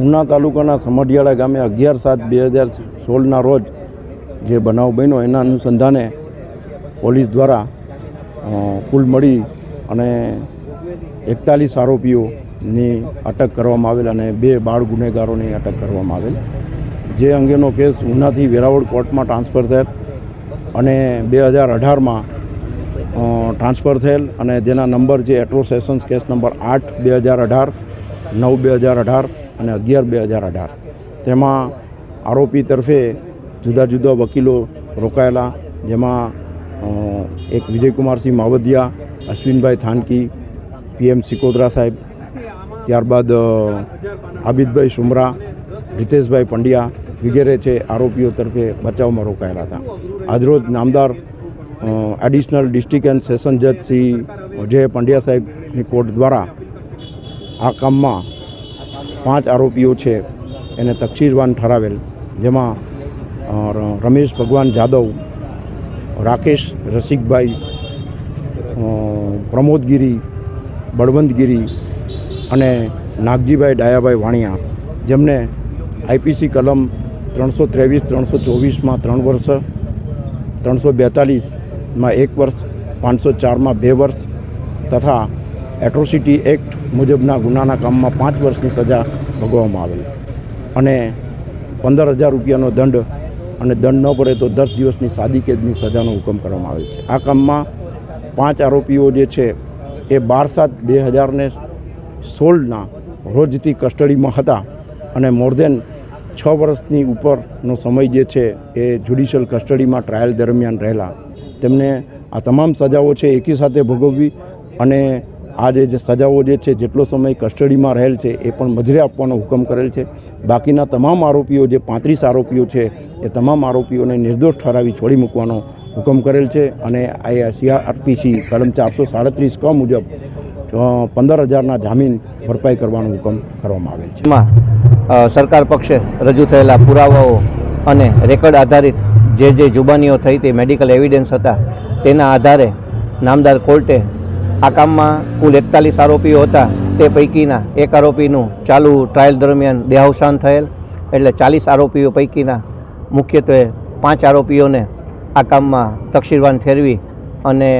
ઉના તાલુકાના સમઢિયાળા ગામે 11/7/2016ના રોજ જે બનાવ બન્યો એના અનુસંધાને પોલીસ દ્વારા કુલ મળી અને 41 આરોપીઓની અટક કરવામાં આવેલ અને 2 બાળ ગુનેગારોની અટક કરવામાં આવેલ. જે અંગેનો કેસ ઉનાથી વેરાવળ કોર્ટમાં ટ્રાન્સફર થયેલ અને 2018માં ટ્રાન્સફર થયેલ અને જેના નંબર જે એટ્રો સેશન્સ કેસ નંબર 8/2018, 9/2018 અને 11/2018. તેમાં આરોપી તરફે જુદા જુદા વકીલો રોકાયેલા, જેમાં એક વિજયકુમારસિંહ માવધિયા, અશ્વિનભાઈ થાનકી, PM સિકોદરા સાહેબ, ત્યારબાદ આબિદભાઈ સુમરા, રીતેશભાઈ પંડ્યા વગેરે છે આરોપીઓ તરફે બચાવમાં રોકાયેલા હતા. આજરોજ નામદાર એડિશનલ ડિસ્ટ્રિક્ટ એન્ડ સેશન જજ શ્રી જે પંડ્યા સાહેબની કોર્ટ દ્વારા આ કામમાં 5 આરોપીઓ છે એને તકસીરવાન ઠરાવેલ, જેમાં રમેશ ભગવાન જાદવ, રાકેશ રસિકભાઈ, પ્રમોદગીરી, બળવંતગીરી અને નાગજીભાઈ ડાયાભાઈ વાણિયા, જેમને IPC કલમ 323-324માં 3 વર્ષ, 342માં 1 વર્ષ, 504માં 2 વર્ષ તથા એટ્રોસિટી એક્ટ મુજબના ગુનાના કામમાં 5 વર્ષની સજા ભોગવવામાં આવેલ અને 15,000 રૂપિયાનો દંડ અને દંડ ન ભરે તો 10 દિવસની સાદી કેદની સજાનો હુકમ કરવામાં આવેલ છે. આ કામમાં 5 આરોપીઓ જે છે એ 12/7/2016ના રોજથી કસ્ટડીમાં હતા અને મોર દેન 6 વર્ષની ઉપરનો સમય જે છે એ જ્યુડિશિયલ કસ્ટડીમાં ટ્રાયલ દરમિયાન રહેલા. તેમને આ તમામ સજાઓ છે એકી સાથે ભોગવવી અને આ જે સજાઓ જે છે જેટલો સમય કસ્ટડીમાં રહેલ છે એ પણ મજરે આપવાનો હુકમ કરેલ છે. બાકીના તમામ આરોપીઓ જે 35 આરોપીઓ છે એ તમામ આરોપીઓને નિર્દોષ ઠરાવી છોડી મૂકવાનો હુકમ કરેલ છે અને CRPC કલમ 437 ક મુજબ 15,000ના જામીન ભરપાઈ કરવાનો હુકમ કરવામાં આવેલ છે. સરકાર પક્ષે રજૂ થયેલા પુરાવાઓ અને રેકર્ડ આધારિત જે જુબાનીઓ થઈ તે મેડિકલ એવિડન્સ હતા તેના આધારે નામદાર કોર્ટે આ કામમાં કુલ 41 આરોપીઓ હતા. તે પૈકીના એક આરોપીનું ચાલુ ટ્રાયલ દરમિયાન દેહાવસાન થયેલ, એટલે 40 આરોપીઓ પૈકીના મુખ્યત્વે 5 આરોપીઓને આ કામમાં તકસીરવાન ઠેરવી અને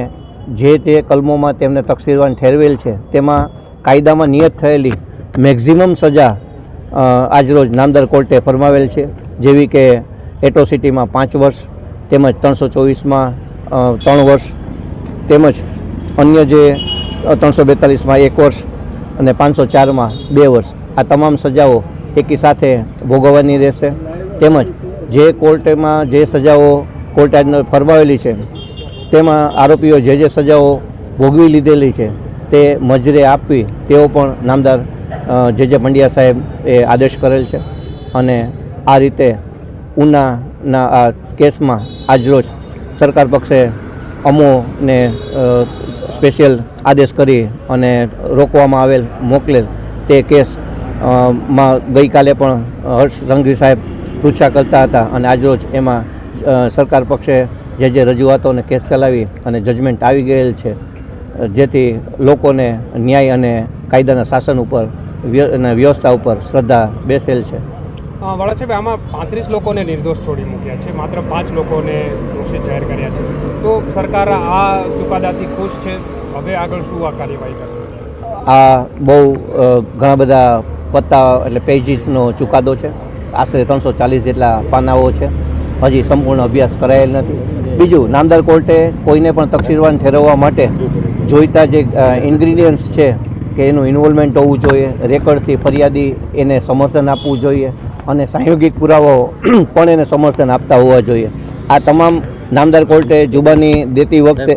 જે તે કલમોમાં તેમને તકસીરવાન ઠેરવેલ છે તેમાં કાયદામાં નિયત થયેલી મેક્ઝિમમ સજા આજરોજ નામદાર કોર્ટે ફરમાવેલ છે, જેવી કે એટ્રોસિટીમાં 5 વર્ષ તેમજ 324માં 3 વર્ષ તેમજ અન્ય જે 342માં 1 વર્ષ અને 504માં 2 વર્ષ. આ તમામ સજાઓ એકી સાથે ભોગવવાની રહેશે. તેમજ જે કોર્ટમાં જે સજાઓ કોર્ટે ફરમાવેલી છે તેમાં આરોપીઓ જે સજાઓ ભોગવી લીધેલી છે તે મજરે આપવી તેઓ પણ નામદાર જે પંડ્યા સાહેબ એ આદેશ કરેલ છે અને આ રીતે ઉનાના આ કેસમાં આજરોજ સરકાર પક્ષે અમોને સ્પેશિયલ આદેશ કરી અને રોકવામાં આવેલ મોકલેલ તે કેસ માં ગઈકાલે પણ હર્ષ સંઘવી સાહેબ પૃચ્છા કરતા હતા અને આજરોજ એમાં સરકાર પક્ષે જે રજૂઆતોને કેસ ચલાવી અને જજમેન્ટ આવી ગયેલ છે, જેથી લોકોને ન્યાય અને કાયદાના શાસન ઉપર અને વ્યવસ્થા ઉપર શ્રદ્ધા બેસેલ છે. વડા સાહેબ, આમાં 35 લોકોને નિર્દોષ છોડી મૂક્યા છે, માત્ર 5 લોકોને દોષી જાહેર કર્યા છે. તો સરકાર આ ચુકાદાથી ખુશ છે? હવે આગળ શું આ કાર્યવાહી કરશે? આ બહુ ઘણા બધા પત્તા એટલે પેજીસનો ચુકાદો છે. આશરે 340 જેટલા પાનાઓ છે. હજી સંપૂર્ણ અભ્યાસ કરાયેલ નથી. બીજું, નામદાર કોર્ટે કોઈને પણ તકસીરવાન ઠેરવવા માટે જોઈતા જે ઇન્ગ્રીડિયન્ટ્સ છે કે એનું ઇન્વોલ્વમેન્ટ હોવું જોઈએ, રેકર્ડથી ફરિયાદી એને સમર્થન આપવું જોઈએ અને સાંયોગિક પુરાવાઓ પણ એને સમર્થન આપતા હોવા જોઈએ. આ તમામ નામદાર કોર્ટે જુબાની દેતી વખતે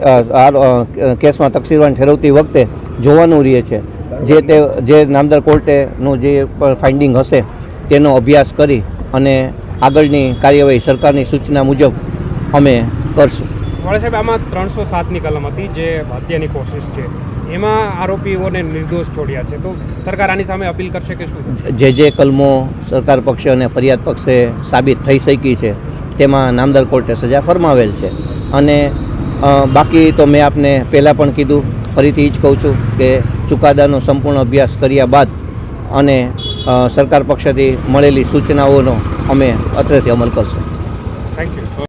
કેસમાં તકસીરવાન ઠેરવતી વખતે જોવાનું રહે છે. જે નામદાર કોર્ટેનું જે પણ ફાઇન્ડિંગ હશે તેનો અભ્યાસ કરી અને આગળની કાર્યવાહી સરકારની સૂચના મુજબ અમે કરશું. વડા સાહેબ, આમાં 307ની કલમ હતી જે હત્યાની કોશિશ છે, એમાં આરોપીઓને નિર્દોષ છોડ્યા છે. તો સરકાર આની સામે અપીલ કરશે કે શું? જે કલમો સરકાર પક્ષે અને ફરિયાદ પક્ષે સાબિત થઈ શકી છે તેમાં નામદાર કોર્ટે સજા ફરમાવેલ છે અને બાકી તો મેં આપને પહેલાં પણ કીધું, ફરીથી જ કહું છું કે ચુકાદાનો સંપૂર્ણ અભ્યાસ કર્યા બાદ અને સરકાર પક્ષથી મળેલી સૂચનાઓનો અમે અત્રેથી અમલ કરશું. Thank you.